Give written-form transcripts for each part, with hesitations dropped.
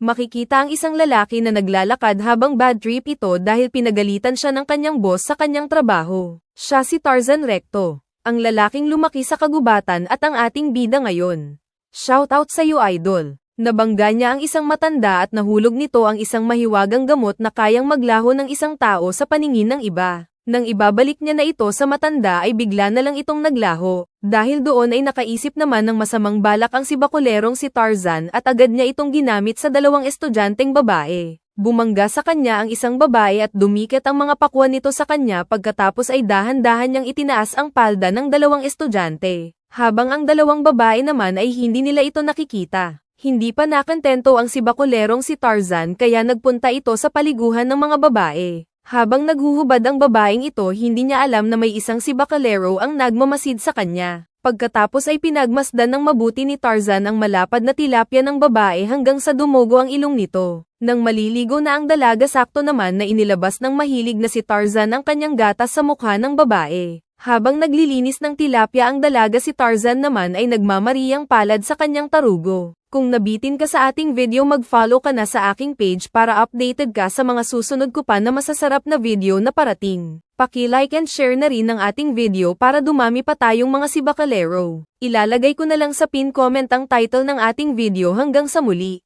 Makikita ang isang lalaki na naglalakad habang bad trip ito dahil pinagalitan siya ng kanyang boss sa kanyang trabaho. Siya si Tarzan Recto, ang lalaking lumaki sa kagubatan at ang ating bida ngayon. Shoutout sa iyo, idol. Nabangga niya ang isang matanda at nahulog nito ang isang mahiwagang gamot na kayang maglaho ng isang tao sa paningin ng iba. Nang ibabalik niya na ito sa matanda ay bigla na lang itong naglaho. Dahil doon ay nakaisip naman ng masamang balak ang si bakulerong si Tarzan at agad niya itong ginamit sa dalawang estudyanteng babae. Bumangga sa kanya ang isang babae at dumikit ang mga pakwan nito sa kanya pagkatapos ay dahan-dahan niyang itinaas ang palda ng dalawang estudyante. Habang ang dalawang babae naman ay hindi nila ito nakikita. Hindi pa nakantento ang si bakulerong si Tarzan kaya nagpunta ito sa paliguan ng mga babae. Habang naghuhubad ang babaeng ito hindi niya alam na may isang si bakulero ang nagmamasid sa kanya. Pagkatapos ay pinagmasdan ng mabuti ni Tarzan ang malapad na tilapia ng babae hanggang sa dumugo ang ilong nito. Nang maliligo na ang dalaga sakto naman na inilabas ng mahilig na si Tarzan ang kanyang gatas sa mukha ng babae. Habang naglilinis ng tilapia ang dalaga si Tarzan naman ay nagmamariyang palad sa kanyang tarugo. Kung nabitin ka sa ating video mag-follow ka na sa aking page para updated ka sa mga susunod ko pa na masasarap na video na parating. Paki-like and share na rin ang ating video para dumami pa tayong mga si bakalero. Ilalagay ko na lang sa pin comment ang title ng ating video hanggang sa muli.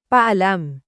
Paalam.